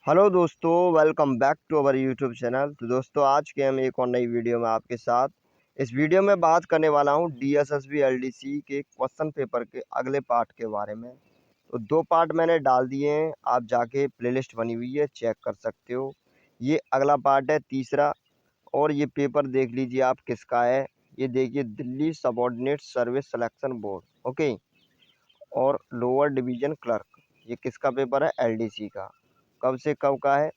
Hello दोस्तों, welcome back to our YouTube channel. तो दोस्तों, आज के हम एक और नई वीडियो में आपके साथ इस वीडियो में बात करने वाला हूं डीएसएसबी एलडीसी के क्वेश्चन पेपर के अगले पार्ट के बारे में। तो दो पार्ट मैंने डाल दिए हैं, आप जाके प्लेलिस्ट बनी हुई है चेक कर सकते हो। ये अगला पार्ट है तीसरा। और ये पेपर देख लीजिए आप किसका है। ये देखिए, Delhi subordinate service selection board, okay, और लोअर डिवीजन क्लर्क। ये किसका पेपर है? एलडीसी का। कब से कब का है?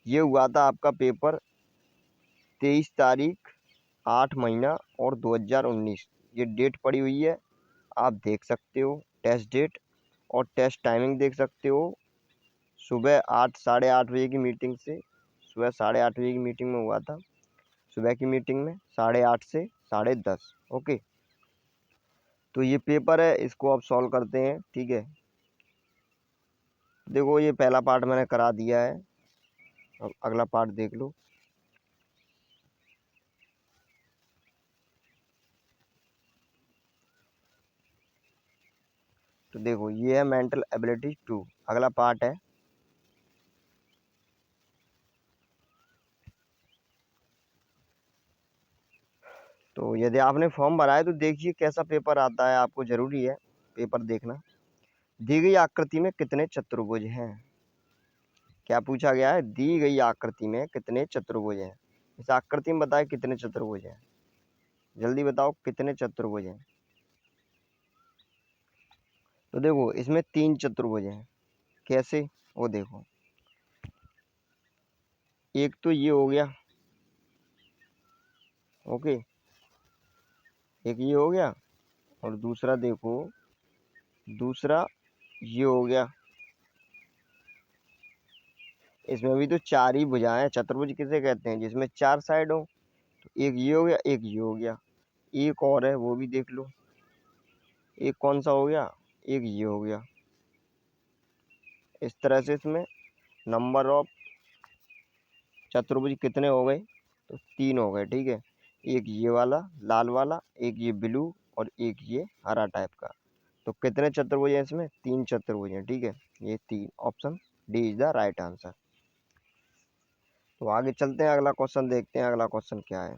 ये हुआ था आपका पेपर 23 तारीख 8 महीना और 2019। ये डेट पड़ी हुई है, आप देख सकते हो। टेस्ट डेट और टेस्ट टाइमिंग देख सकते हो। सुबह 8 साढ़े 8 बजे की मीटिंग से, सुबह 8:30 बजे की मीटिंग में हुआ था। सुबह की मीटिंग में 8:30 से 10:30, ओके। तो ये पेपर है, इसको आप सॉल्व करते हैं, ठीक है। देखो, ये पहला पार्ट मैंने करा दिया है, अब अगला पार्ट देख लो। तो देखो, ये है मेंटल एबिलिटी 2, अगला पार्ट है। तो यदि आपने फॉर्म भरा है तो देखिए कैसा पेपर आता है, आपको ज़रूरी है पेपर देखना। दी गई आकृति में कितने चतुर्भुज हैं? क्या पूछा गया है? दी गई आकृति में कितने चतुर्भुज हैं। इस आकृति में बताए कितने चतुर्भुज हैं, जल्दी बताओ कितने चतुर्भुज हैं। तो देखो, इसमें 3 चतुर्भुज हैं। कैसे? वो देखो, एक तो ये हो गया, ओके, एक ये हो गया। और दूसरा देखो, दूसरा ये हो गया। इसमें भी तो 4 ही भुजाएं हैं। चतुर्भुज किसे कहते हैं? जिसमें 4 साइड हो। तो एक ये हो गया, एक ये हो गया, एक और है वो भी देख लो। एक कौन सा हो गया? एक ये हो गया। इस तरह से इसमें नंबर ऑफ चतुर्भुज कितने हो गए? तो 3 हो गए, ठीक है। एक ये वाला लाल वाला, एक ये ब्लू, और एक ये हरा टाइप का। तो कितने चतुर्भुज हैं इसमें? 3 चतुर्भुज हैं, ठीक है। ये 3, option D is the right answer. तो आगे चलते हैं, अगला क्वेश्चन देखते हैं। अगला क्वेश्चन क्या है?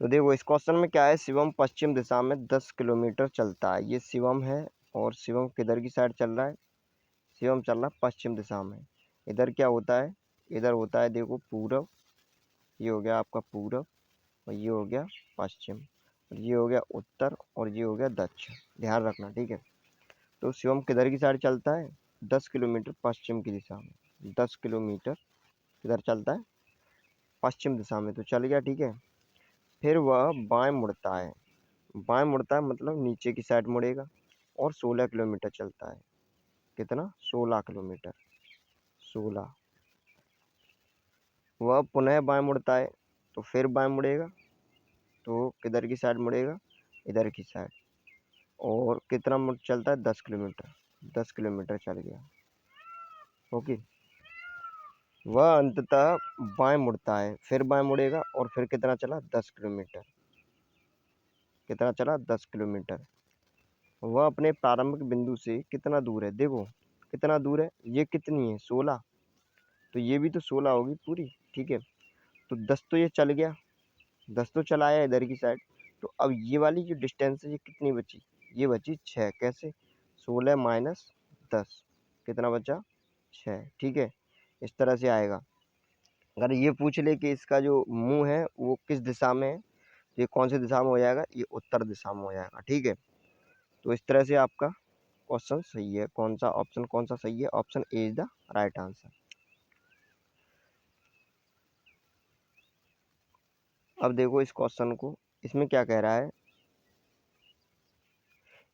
तो देखो, इस क्वेश्चन में क्या है। शिवम पश्चिम दिशा में 10 किलोमीटर चलता है। ये शिवम है, और शिवम किधर की साइड चल रहा है? शिवम चल रहा है पश्चिम दिशा में। इधर क्या होता है? इधर होता है, देखो, पूरब। ये हो गया आपका पूरब, और ये हो गया पश्चिम, और ये हो गया उत्तर, और ये हो गया दक्षिण। ध्यान रखना, ठीक है। तो शिवम किधर की साइड चलता है? 10 किलोमीटर पश्चिम की दिशा में। 10 किलोमीटर किधर चलता है? पश्चिम दिशा में। तो चल गया, ठीक है। फिर वह बाएं मुड़ता है। बाएं मुड़ता है मतलब नीचे की साइड मुड़ेगा, और 16 किलोमीटर चलता है। कितना? 16 किलोमीटर। 16। वह पुनः बाएं मुड़ता है, तो फिर बाएं मुड़ेगा, तो किधर की साइड मुड़ेगा? इधर की साइड। और कितना मुड़ चलता है? 10 किलोमीटर। 10 किलोमीटर चल गया, ओके। वह अंततः बाएं मुड़ता है, फिर बाएं मुड़ेगा, और फिर कितना चला? 10 किलोमीटर। कितना चला? 10 किलोमीटर। वह अपने प्रारंभिक बिंदु से कितना दूर है? देखो कितना दूर है, ये कितनी है? 16। तो ये भी तो 16 होगी पूरी, ठीक है। तो 10 तो ये चल गया, 10 तो चला आया इधर की साइड। तो अब ये वाली जो डिस्टेंस है, ये कितनी बची? ये बची 6। कैसे? 16 माइनस 10, कितना बचा? 6, ठीक है। इस तरह से आएगा। अगर ये पूछ ले कि इसका जो मुंह है वो किस दिशा में है, तो ये कौन सी दिशा में हो जाएगा? ये उत्तर दिशा में हो जाएगा, ठीक है। तो इस तरह से आपका क्वेश्चन सही है। कौन सा ऑप्शन, कौन सा सही है? Option A is the right answer. अब देखो इस क्वेश्चन को, इसमें क्या कह रहा है।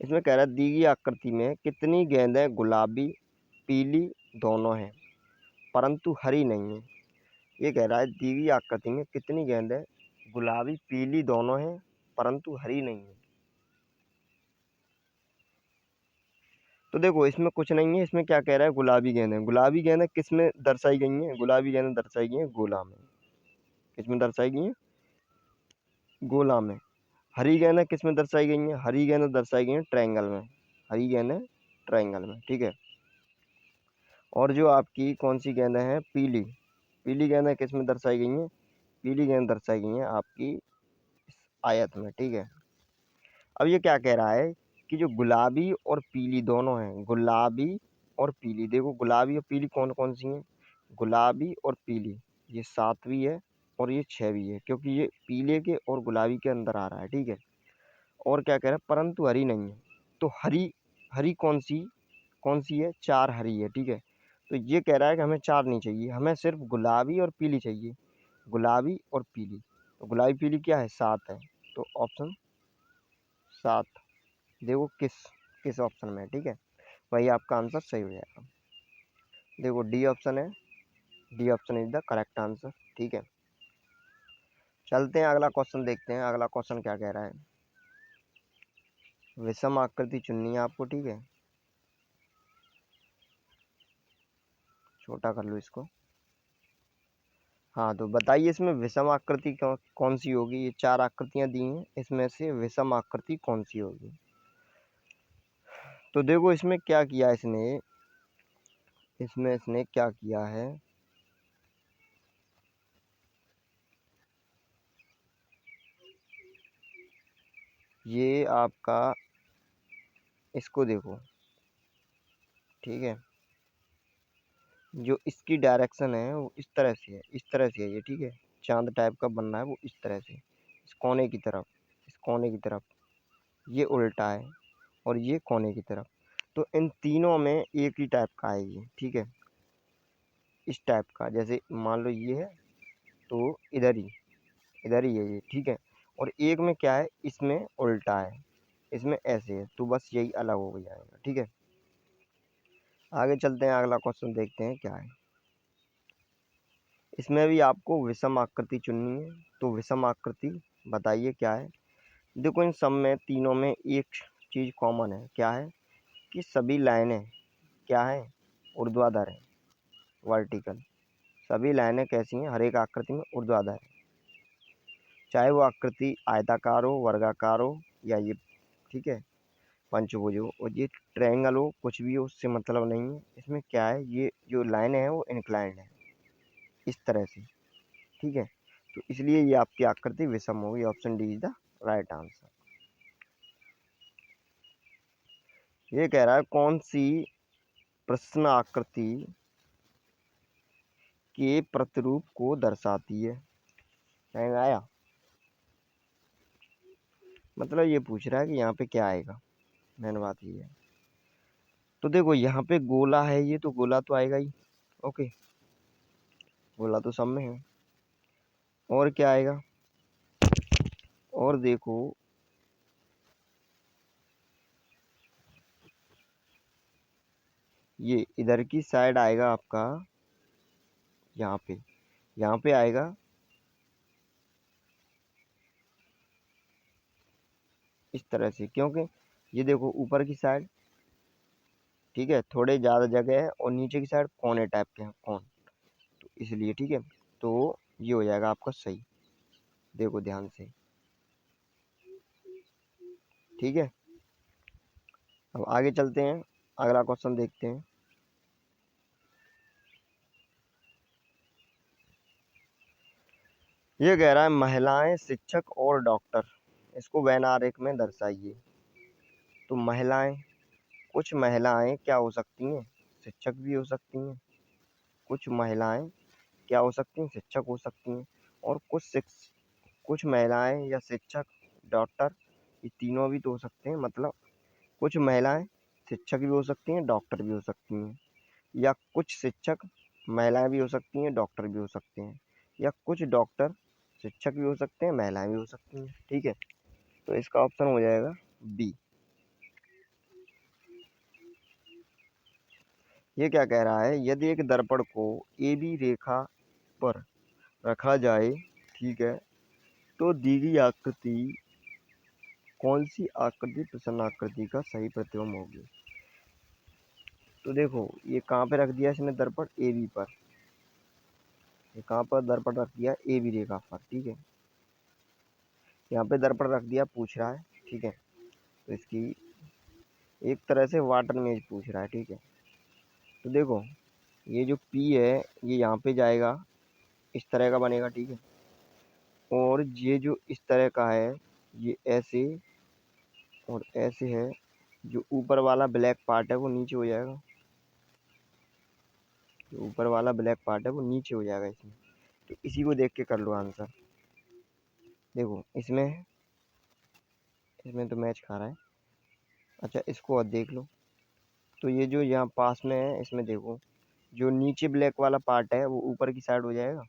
इसमें कह रहा है, दी गई आकृति में कितनी गेंदें गुलाबी पीली दोनों हैं परंतु हरी नहीं है। ये कह रहा है, दी गई आकृति में कितनी गेंदें गुलाबी पीली दोनों हैं परंतु हरी नहीं है। तो देखो, इसमें कुछ नहीं है। इसमें क्या कह रहा है? गुलाबी गेंदें। गुलाबी गेंदें किस में दर्शाई गई हैं? गुलाबी गेंदें दर्शाई गई हैं गोला में। किस में दर्शाई गई हैं? गोला में। हरी गेंदें किस में दर्शाई गई हैं? हरी गेंदें दर्शाई गई हैं ट्रायंगल में। हरी गेंदें ट्रायंगल में, ठीक है। और जो आपकी कौन सी गेंदें हैं, पीली पीली गेंदें किस में दर्शाई गई हैं, पीली गेंद दर्शाई गई हैं आपकी इस आयत में, ठीक है। अब ये क्या कह रहा है कि जो गुलाबी और पीली दोनों हैं, गुलाबी और पीली, देखो गुलाबी और पीली कौन कौन सी हैं, गुलाबी और पीली, ये 7वीं है और ये 6वीं है, क्योंकि ये पीले के और गुलाबी के अंदर आ रहा है, ठीक है। और क्या कह रहा है, परंतु हरी नहीं है। तो हरी हरी कौन सी है, 4 हरी है, ठीक है। तो ये कह रहा है कि हमें 4 नहीं चाहिए, हमें सिर्फ गुलाबी और पीली चाहिए, गुलाबी और पीली। तो गुलाबी पीली क्या है, 7 है। तो ऑप्शन 7 देखो किस किस ऑप्शन में है, ठीक है। वही आपका आंसर सही हो जाएगा। देखो डी ऑप्शन है, D option is the correct answer, ठीक है। चलते हैं अगला क्वेश्चन देखते हैं, अगला क्वेश्चन क्या कह रहा है। विषम आकृति चुननी है आपको, ठीक है। छोटा कर लो इसको। हाँ, तो बताइए इसमें विषम आकृति कौन सी होगी। ये 4 आकृतियां दी हैं, इसमें से विषम आकृति कौन सी होगी। तो देखो इसमें क्या किया इसने क्या किया है, ये आपका इसको देखो, ठीक है। जो इसकी डायरेक्शन है वो इस तरह से है, इस तरह से है ये, ठीक है। चांद टाइप का बनना है वो इस तरह से, इस कोने की तरफ, इस कोने की तरफ, ये उल्टा है और ये कोने की तरफ। तो इन तीनों में एक ही टाइप का है ये, ठीक है। इस टाइप का, जैसे मान लो ये है तो इधर ही है ये, ठीक है। और एक में क्या है, इसमें उल्टा है, इसमें ऐसे है, तो बस यही अलग हो जाएगा, ठीक है। आगे चलते हैं, अगला क्वेश्चन देखते हैं क्या है। इसमें भी आपको विषम आकृति चुननी है, तो विषम आकृति बताइए क्या है। देखो इन सब में तीनों में एक चीज़ कॉमन है, क्या है कि सभी लाइनें क्या है, ऊर्ध्वाधर है, वर्टिकल। सभी लाइनें कैसी हैं, हर एक आकृति में ऊर्ध्वाधर है, चाहे वो आकृति आयताकार हो, वर्गाकार हो, या ये, ठीक है, पंचभुज हो, और ये ट्रायंगल हो, कुछ भी हो, उससे मतलब नहीं है। इसमें क्या है, ये जो लाइन है वो इंक्लाइंड है इस तरह से, ठीक है। तो इसलिए ये आपकी आकृति विषम होगी, option D is the right answer. ये कह रहा है कौन सी प्रश्न आकृति के प्रतिरूप को दर्शाती है। समझ आया, मतलब ये पूछ रहा है कि यहाँ पे क्या आएगा, मेन बात ये है। तो देखो यहाँ पे गोला है, ये तो गोला तो आएगा ही, ओके, गोला तो सब में है। और क्या आएगा, और देखो ये इधर की साइड आएगा आपका, यहाँ पे आएगा इस तरह से, क्योंकि ये देखो ऊपर की साइड, ठीक है, थोड़े ज़्यादा जगह है, और नीचे की साइड कोने टाइप के हैं, कोन, तो इसलिए, ठीक है। तो ये हो जाएगा आपका सही, देखो ध्यान से, ठीक है। अब आगे चलते हैं, अगला क्वेश्चन देखते हैं। ये कह रहा है महिलाएं, शिक्षक और डॉक्टर, इसको वेन आरेख में दर्शाइए। तो महिलाएं, कुछ महिलाएं क्या हो सकती हैं, शिक्षक भी हो सकती हैं, कुछ महिलाएं क्या हो सकती हैं, शिक्षक हो सकती हैं, और कुछ महिलाएं या शिक्षक, डॉक्टर, ये तीनों भी तो हो सकते हैं। मतलब कुछ महिलाएं शिक्षक भी हो सकती हैं, डॉक्टर भी हो सकती हैं, या कुछ शिक्षक महिलाएं भी हो सकती हैं, डॉक्टर भी हो सकते हैं, या कुछ डॉक्टर शिक्षक भी हो सकते हैं, महिलाएं भी हो सकती हैं, ठीक है। तो इसका ऑप्शन हो जाएगा बी। ये क्या कह रहा है, यदि एक दर्पण को ए बी रेखा पर रखा जाए, ठीक है, तो दी गई आकृति कौन सी आकृति प्रसन्न आकृति का सही प्रतिबिंब होगी। तो देखो ये कहाँ पे रख दिया इसने दर्पण, ए बी पर, ये कहाँ पर दर्पण रख दिया, ए बी रेखा पर, ठीक है। यहाँ पे दर्पण रख दिया, पूछ रहा है, ठीक है। तो इसकी एक तरह से वाटर मेज पूछ रहा है, ठीक है। तो देखो ये जो P है ये यहाँ पे जाएगा, इस तरह का बनेगा, ठीक है। और ये जो इस तरह का है ये ऐसे और ऐसे है, जो ऊपर वाला ब्लैक पार्ट है वो नीचे हो जाएगा, जो ऊपर वाला ब्लैक पार्ट है वो नीचे हो जाएगा इसमें। तो इसी को देख के कर लो आंसर। देखो इसमें इसमें तो मैच खा रहा है। अच्छा इसको और देख लो। तो ये जो यहाँ पास में है इसमें देखो, जो नीचे ब्लैक वाला पार्ट है वो ऊपर की साइड हो जाएगा,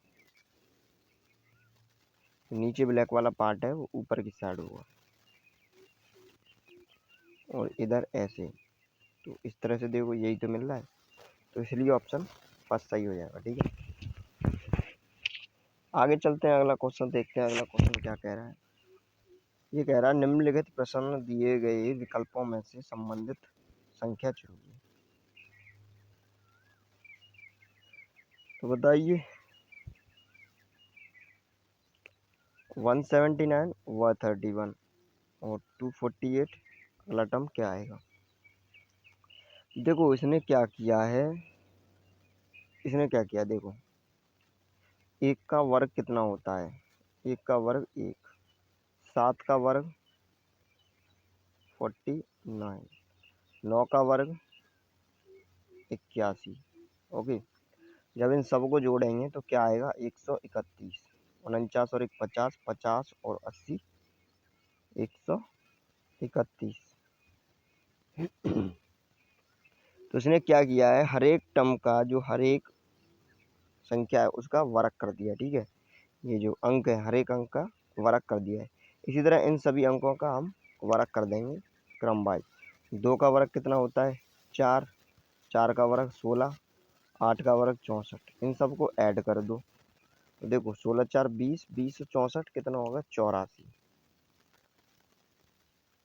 तो नीचे ब्लैक वाला पार्ट है वो ऊपर की साइड होगा, और इधर ऐसे। तो इस तरह से देखो यही तो मिल रहा है, तो इसलिए ऑप्शन फर्स्ट सही हो जाएगा, ठीक है। आगे चलते हैं, अगला क्वेश्चन देखते हैं। अगला क्वेश्चन क्या कह रहा है। ये कह रहा है निम्नलिखित प्रश्न दिए गए विकल्पों में से संबंधित संख्या चुनिए। तो बताइए 179 व 31 और 248 अगला टर्म क्या आएगा। देखो इसने क्या किया है, इसने क्या किया देखो, एक का वर्ग कितना होता है, एक का वर्ग एक, 7 का वर्ग 49, 9 का वर्ग 81। ओके, जब इन सबको जोड़ेंगे तो क्या आएगा 131, 49 और एक 50, 50 और 80 131। तो इसने क्या किया है, हर एक टर्म का जो हर एक संख्या है उसका वर्ग कर दिया, ठीक है। ये जो अंक है हर एक अंक का वर्ग कर दिया है। इसी तरह इन सभी अंकों का हम वर्ग कर देंगे क्रम वाइज। 2 का वर्ग कितना होता है 4, 4 का वर्ग 16, 8 का वर्ग 64, इन सबको ऐड कर दो। तो देखो 16 4 20, 20 64 कितना होगा 84।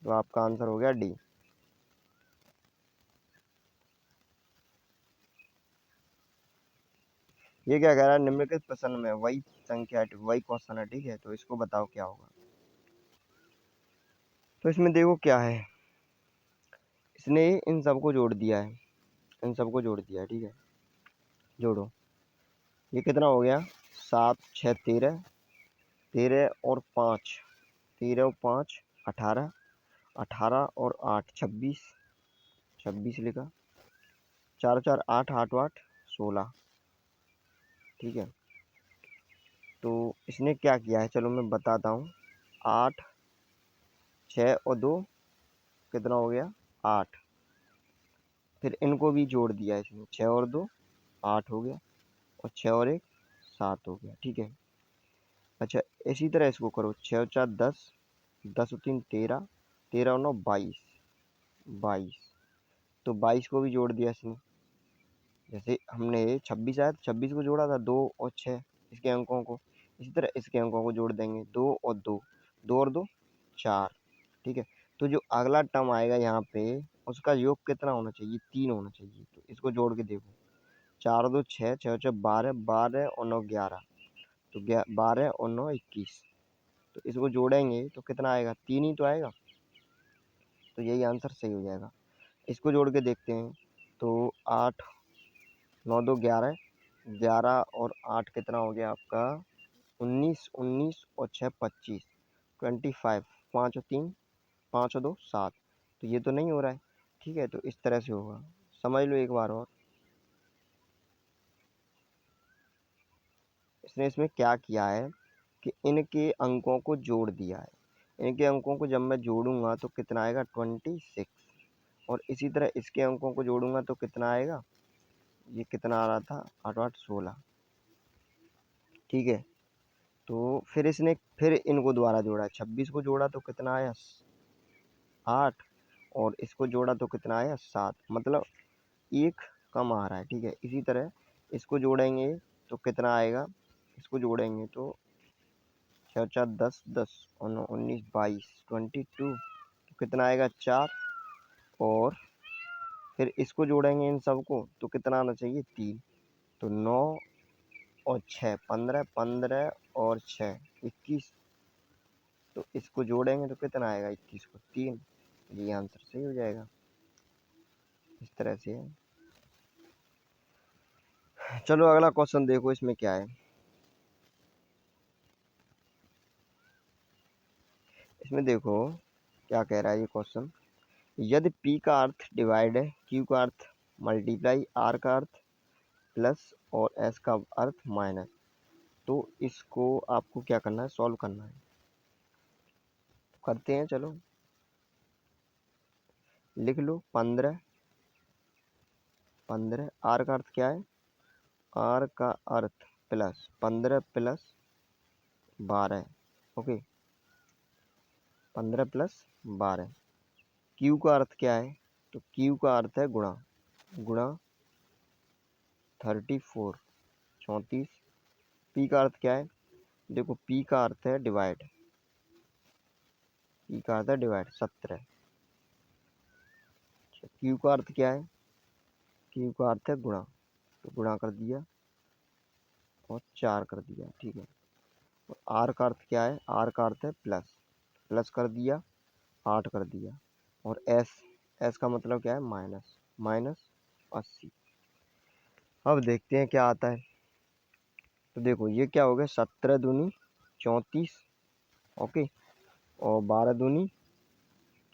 तो आपका आंसर हो गया डी। ये क्या कह रहा है, निम्नलिखित प्रश्न में वही संख्या वही क्वेश्चन है, ठीक है। तो इसको बताओ क्या होगा। तो इसमें देखो क्या है, इसने इन सबको जोड़ दिया है, इन सबको जोड़ दिया है, ठीक है। जोड़ो, ये कितना हो गया 7 6 13, 13 और 5, 13 और 5 18, 18 और 8 26, 26 लिखा, 4 4 8 8 8 16, ठीक है। तो इसने क्या किया है चलो मैं बताता हूँ। 8 6 और 2 कितना हो गया 8, फिर इनको भी जोड़ दिया इसने, 6 और 2 8 हो गया, और 6 और 1 7 हो गया, ठीक है। अच्छा इसी तरह इसको करो, 6 और 4 10, 10 और 3 13, 13 और 9 22, 22। तो 22 को भी जोड़ दिया इसने, जैसे हमने 26 आया तो 26 को जोड़ा था 2 और 6 इसके अंकों को, इसी तरह इसके अंकों को जोड़ देंगे 2 और 2, 2 और 2 4, ठीक है। तो जो अगला टर्म आएगा यहाँ पे उसका योग कितना होना चाहिए 3 होना चाहिए। तो इसको जोड़ के देखो, 4 और 2 6, 6 और 6 12, 12 और 9 11, तो 12 और 9 21। तो इसको जोड़ेंगे तो कितना आएगा 3 ही तो आएगा, तो यही आंसर सही हो जाएगा। इसको जोड़ के देखते हैं, तो 8 9 2 11, 11 और 8 कितना हो गया आपका 19, 19 और 6 25, 25, 5 और 3 5 और 2 7। तो ये तो नहीं हो रहा है, ठीक है। तो इस तरह से होगा, समझ लो एक बार और। इसने इसमें क्या किया है कि इनके अंकों को जोड़ दिया है। इनके अंकों को जब मैं जोड़ूंगा तो कितना आएगा 26, और इसी तरह इसके अंकों को जोड़ूंगा तो कितना आएगा, ये कितना आ रहा था 8 8 16, ठीक है। तो फिर इसने फिर इनको दोबारा जोड़ा, 26 को जोड़ा तो कितना आया 8, और इसको जोड़ा तो कितना आया 7, मतलब एक कम आ रहा है, ठीक है। इसी तरह इसको जोड़ेंगे तो कितना आएगा, इसको जोड़ेंगे तो 6 4 10 10 और 9 19 22 22, तो कितना आएगा 4, और फिर इसको जोड़ेंगे इन सबको तो कितना आना चाहिए 3, तो 9 और 6 15, 15 और 6 21, तो इसको जोड़ेंगे तो कितना आएगा 21 को 3, ये आंसर सही हो जाएगा। तरह से है। चलो अगला क्वेश्चन देखो इसमें क्या है। इसमें देखो क्या कह रहा है ये क्वेश्चन। यदि P का अर्थ डिवाइड है, Q का अर्थ मल्टीप्लाई, R का अर्थ प्लस और S का अर्थ माइनस, तो इसको आपको क्या करना है, सॉल्व करना है। करते हैं, चलो लिख लो। 15 R का अर्थ क्या है, R का अर्थ plus 15 plus 12, okay 15 plus 12। Q का अर्थ क्या है, तो Q का अर्थ है गुणा 34 34। P का अर्थ क्या है, देखो P का अर्थ है डिवाइड, P का अर्थ है डिवाइड 17। Q का अर्थ क्या है, Q का अर्थ है गुणा, तो गुणा कर दिया और 4 कर दिया, ठीक है। और R का अर्थ क्या है, R का अर्थ है प्लस, प्लस कर दिया 8 कर दिया। और S का मतलब क्या है, माइनस, माइनस 80। अब देखते हैं क्या आता है। तो देखो ये क्या हो गया, 17 दूनी 34, ओके, और 12 दूनी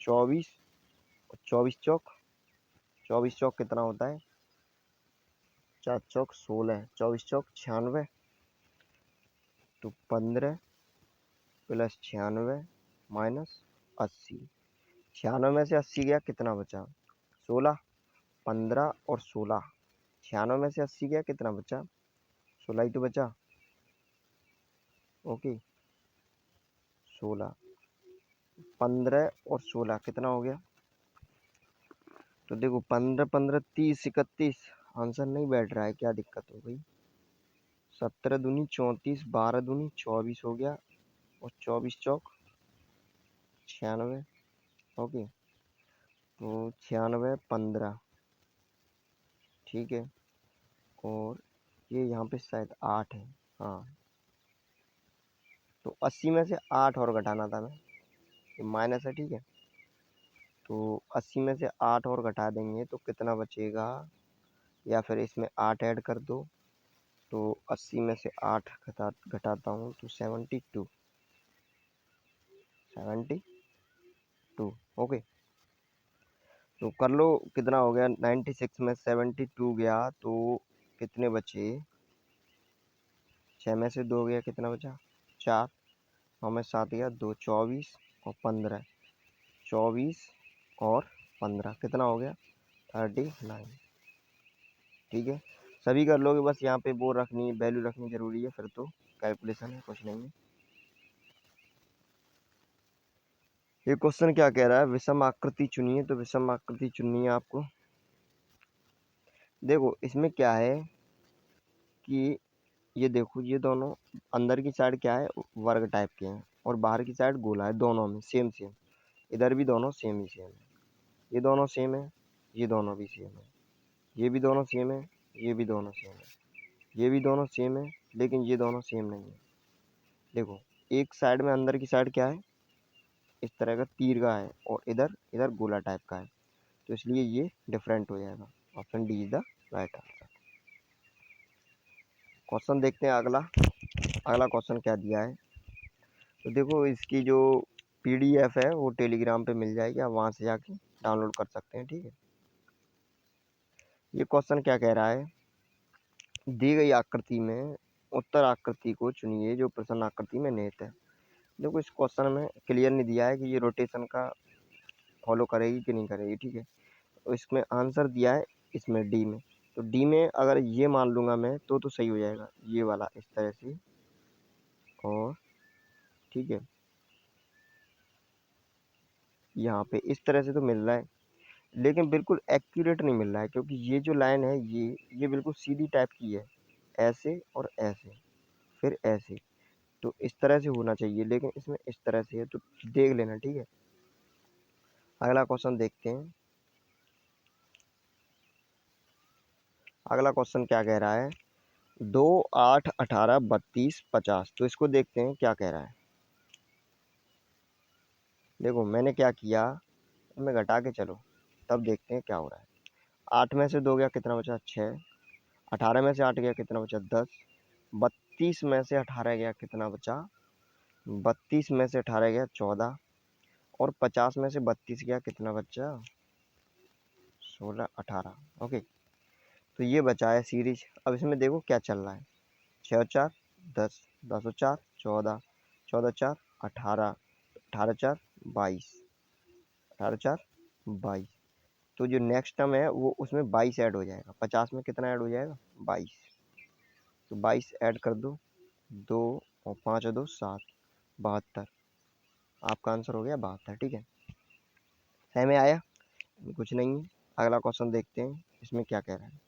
24, और 24 चौक कितना होता है, 4 चौक 16, 24 चौक 96, तो 15 प्लस 96 माइनस 80। 96 में से 80 गया, कितना बचा, 16। 15 और 16, 96 में से 80 गया, कितना बचा, 16 ही तो बचा, ओके 16। 15 और 16 कितना हो गया, तो देखो 15 15 30 31, आंसर नहीं बैठ रहा है, क्या दिक्कत हो गई। 17 दूनी 34, 12 दूनी 24 हो गया, और 24 चौक 96, ओके, तो 96 15, ठीक है। और ये यहाँ पे शायद 8 है, हाँ, तो 80 में से 8 और घटाना था मैं, ये माइनस है, ठीक है। तो 80 में से 8 और घटा देंगे तो कितना बचेगा, या फिर इसमें 8 ऐड कर दो, तो 80 में से 8 घटाता हूँ तो 72, 72, ओके। तो कर लो कितना हो गया, 96 में 72 गया तो कितने बचे, 6 में से 2 गया, कितना बचा 4, 9 में 7 गया 2, 24 और 15, 24 और 15 कितना हो गया 39, ठीक है। सभी कर लोगे, बस यहाँ पे वो रखनी, वैल्यू रखनी जरूरी है, फिर तो कैलकुलेशन है, कुछ नहीं है। ये क्वेश्चन क्या कह रहा है, विषम आकृति चुनिए, तो विषम आकृति चुननी है आपको। देखो इसमें क्या है कि ये देखो, ये दोनों अंदर की साइड क्या है, वर्ग टाइप के हैं, और बाहर की साइड गोला है, दोनों में सेम सेम, इधर भी दोनों सेम ही सेम है, ये दोनों सेम है, ये दोनों भी सेम है, ये भी दोनों सेम है, ये भी दोनों सेम है, ये भी दोनों सेम है, लेकिन ये दोनों सेम नहीं है। देखो एक साइड में अंदर की साइड क्या है, इस तरह का तीर का है, और इधर इधर गोला टाइप का है, तो इसलिए ये डिफरेंट हो जाएगा। Option D is the right answer. Question देखते हैं अगला। अगला क्वेश्चन क्या दिया है, तो देखो इसकी जो पीडीएफ है वो टेलीग्राम पे मिल जाएगी, आप वहाँ से जाके डाउनलोड कर सकते हैं, ठीक है। ये क्वेश्चन क्या कह रहा है, दी गई आकृति में उत्तर आकृति को चुनिए जो प्रश्न आकृति में निहित है। देखो इस क्वेश्चन में क्लियर नहीं दिया है कि ये रोटेशन का फॉलो करेगी कि नहीं करेगी, ठीक है। तो इसमें आंसर दिया है इसमें डी में, तो डी में अगर ये मान लूँगा मैं तो सही हो जाएगा, ये वाला इस तरह से, और ठीक है यहाँ पे इस तरह से तो मिल रहा है, लेकिन बिल्कुल एक्यूरेट नहीं मिल रहा है, क्योंकि ये जो लाइन है ये बिल्कुल सीधी टाइप की है, ऐसे और ऐसे फिर ऐसे, तो इस तरह से होना चाहिए, लेकिन इसमें इस तरह से है, तो देख लेना, ठीक है। अगला क्वेश्चन देखते हैं। अगला क्वेश्चन क्या कह रहा है, 2 8 18 32 50, तो इसको देखते हैं क्या कह रहा है। देखो मैंने क्या किया, मैं घटा के चलो, तब देखते हैं क्या हो रहा है। 8 में से 2 गया कितना बचा 6, 18 में से 8 गया कितना बचा 10, 32 में से 18 गया कितना बचा 32 में से 18 गया 14, और 50 में से 32 गया कितना बचा 16, 18। ओके, तो ये बचा है सीरीज। अब इसमें देखो क्या चल रहा है, 6 और 4 10, 10 और 4 14, 14 4 18, 18 4 22, 18 4 22। तो जो नेक्स्ट टर्म है वो उसमें 22 ऐड हो जाएगा। 50 में कितना ऐड हो जाएगा 22, तो 22 ऐड कर दो, 2 और 5 और 2 7, 72। आपका आंसर हो गया 72। ठीक है, सही में आया, कुछ नहीं है। अगला क्वेश्चन देखते हैं इसमें क्या कह रहा है।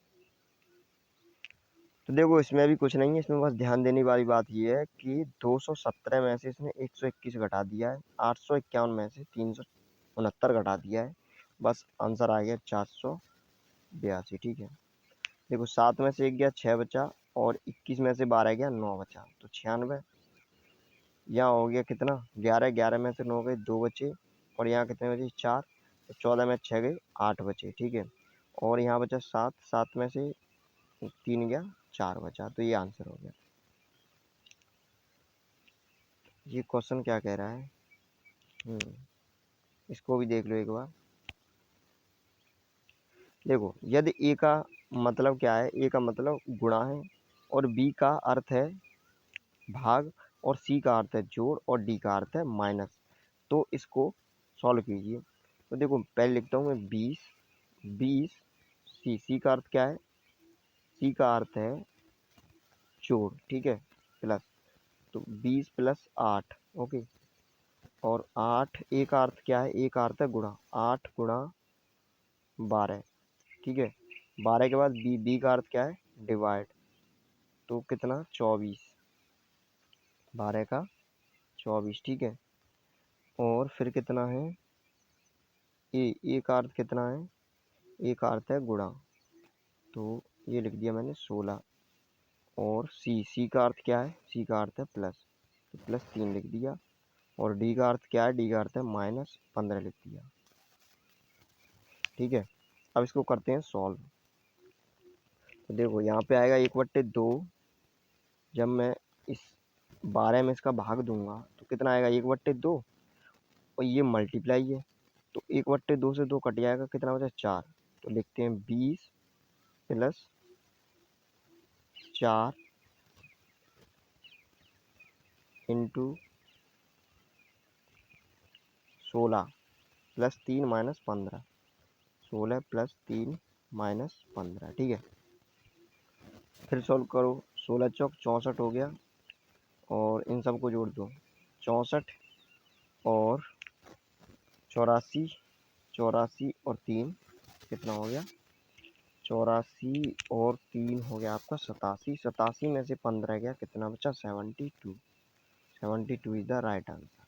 तो देखो इसमें भी कुछ नहीं है, इसमें बस ध्यान देने वाली बात ये है कि 217 में से इसने 121 घटा दिया है, 851 में से 369 घटा दिया है, बस आंसर आ गया 482। ठीक है, देखो 7 में से 1 गया 6 बचा, और 21 में से 12 गया 9 बचा, तो 96। यहाँ हो गया कितना 11, 11 में से 9 गए 2 बचे, और यहाँ कितने बचे 4, तो 14 में 6 गए 8 बचे। ठीक है, और यहाँ बचा 7, 7 में से 3 गया 4 बचा, तो ये आंसर हो गया। ये क्वेश्चन क्या कह रहा है, इसको भी देख लो एक बार। देखो यदि ए का मतलब क्या है, ए का मतलब गुणा है, और बी का अर्थ है भाग, और सी का अर्थ है जोड़, और डी का अर्थ है माइनस, तो इसको सॉल्व कीजिए। तो देखो पहले लिखता हूँ मैं 20, 20 सी का अर्थ क्या है, सी का अर्थ है जोड़। ठीक है, प्लस, तो 20 + 8। ओके, और 8 ए का अर्थ क्या है, ए का अर्थ है गुणा, 8 गुणा 12। ठीक है, 12 के बाद बी का अर्थ क्या है डिवाइड, तो कितना 24, 12 का 24। ठीक है, और फिर कितना है ए का अर्थ कितना है, ए का अर्थ है गुणा, तो ये लिख दिया मैंने 16, और सी का अर्थ क्या है, सी का अर्थ है प्लस, तो +3 लिख दिया, और डी का अर्थ क्या है, डी का अर्थ है -15 लिख दिया। ठीक है, अब इसको करते हैं सॉल्व। तो देखो यहाँ पे आएगा 1/2, जब मैं इस 12 में इसका भाग दूंगा तो कितना आएगा 1/2, और ये मल्टीप्लाई है, तो 1/2 से 2 कट जाएगा, कितना बचा 4, तो लिखते हैं 20 + 4 × 16 + 3 - 15, 16 + 3 - 15। ठीक है, फिर सॉल्व करो, 16 चौक 64 हो गया, और इन सबको जोड़ दो, 64 और 84, 84 और 3 कितना हो गया 84 और 3 हो गया आपका 87, 87 में से 15 गया कितना बचा 72, 72 इज द राइट आंसर।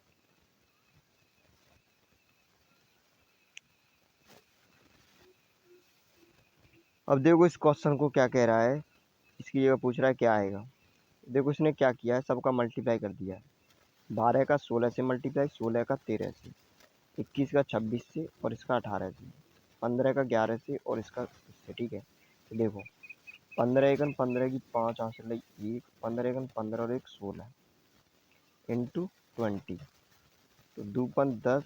अब देखो इस क्वेश्चन को क्या कह रहा है, इसकी जगह पूछ रहा है क्या आएगा। देखो इसने क्या किया है, सबका मल्टीप्लाई कर दिया है, 12 का 16 से मल्टीप्लाई, 16 का 13 से, 21 का 26 से, और इसका 18 से, 15 का 11 से, और इसका इससे। ठीक है, तो देखो 15 एकन 15 की 5 आंसर लगी 1, 15 एकन 15 और 1 16 × 20, तो 2 × 10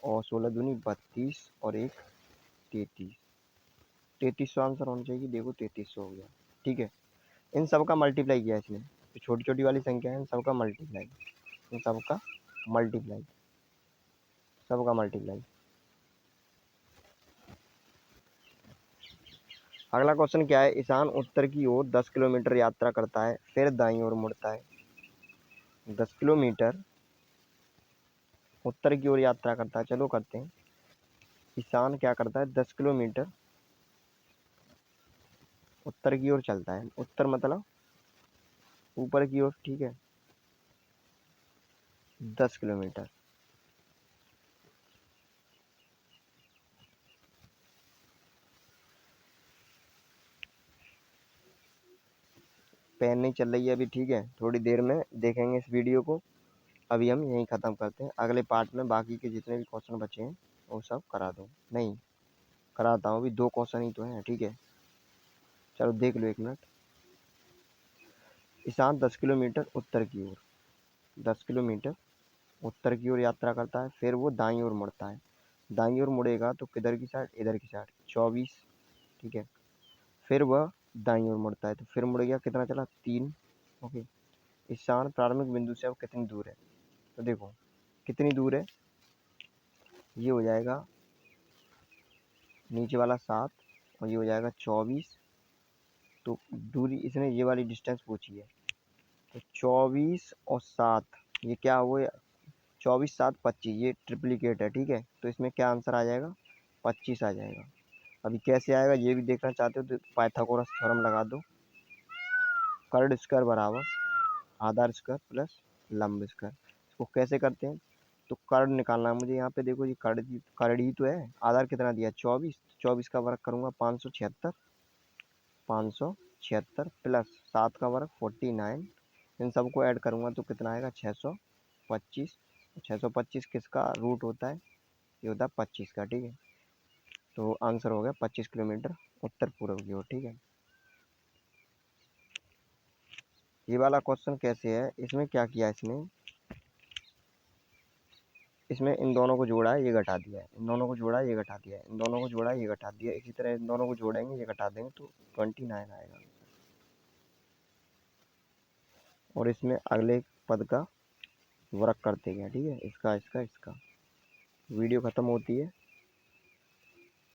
और 16 दूनी 32 और 1 33, 3300 आंसर होना चाहिए। देखो 3300 हो गया। ठीक है, इन सब का मल्टीप्लाई किया इसने, जो छोटी छोटी वाली संख्या है इन सब का मल्टीप्लाई, इन सब का मल्टीप्लाई, सबका मल्टीप्लाई। अगला क्वेश्चन क्या है, ईशान उत्तर की ओर 10 किलोमीटर यात्रा करता है, फिर दाईं ओर मुड़ता है। 10 किलोमीटर उत्तर की ओर यात्रा करता है, चलो करते हैं। ईशान क्या करता है 10 किलोमीटर उत्तर की ओर चलता है, उत्तर मतलब ऊपर की ओर। ठीक है, 10 किलोमीटर, पेन नहीं चल रही है अभी। ठीक है, थोड़ी देर में देखेंगे इस वीडियो को। अभी हम यहीं ख़त्म करते हैं, अगले पार्ट में बाकी के जितने भी क्वेश्चन बचे हैं वो सब करा दो, नहीं कराता हूँ, अभी 2 क्वेश्चन ही तो हैं, ठीक है। चलो देख लो 1 मिनट। ईशान 10 किलोमीटर उत्तर की ओर 10 किलोमीटर उत्तर की ओर यात्रा करता है, फिर वो दाईं ओर मुड़ता है। दाईं ओर मुड़ेगा तो किधर की साइड? इधर की साइड, 24, ठीक है। फिर वह दाईं ओर मुड़ता है, तो फिर मुड़ गया, कितना चला? 3, ओके। ईशान प्रारंभिक बिंदु से अब कितनी दूर है? तो देखो कितनी दूर है, ये हो जाएगा नीचे वाला 7 और ये हो जाएगा 24। तो दूरी इसने ये वाली डिस्टेंस पूछी है, तो 24 और 7 ये क्या हुए? 24 7 25, ये ट्रिप्लीकेट है, ठीक है। तो इसमें क्या आंसर आ जाएगा? 25 आ जाएगा। अभी कैसे आएगा ये भी देखना चाहते हो तो पाइथागोरस थ्योरम लगा दो। कर्ड स्क्वायर बराबर आधार स्क्वायर प्लस लंब स्क्वायर। इसको कैसे करते हैं? तो कर्ड निकालना है मुझे। यहाँ पे देखो, ये कर्ड ही तो है। आधार कितना दिया? 24। 24 का वर्ग करूंगा 576, 576 प्लस 7 का वर्ग 49। इन सबको ऐड करूंगा तो कितना आएगा? 625। 625 किसका रूट होता है? ये होता है 25 का, ठीक है। तो आंसर हो गया 25 किलोमीटर उत्तर पूर्व की ओर, ठीक है। ये वाला क्वेश्चन कैसे है? इसमें क्या किया इसने? इसमें इन दोनों को जोड़ा है, ये घटा दिया है, इन दोनों को जोड़ा है, ये घटा दिया है, इन दोनों को जोड़ा है, ये घटा दिया है। इसी तरह इन दोनों को जोड़ेंगे, ये घटा देंगे तो 29 आएगा। और इसमें अगले पद का वर्क करते गए, ठीक है। इसका इसका इसका वीडियो ख़त्म होती है।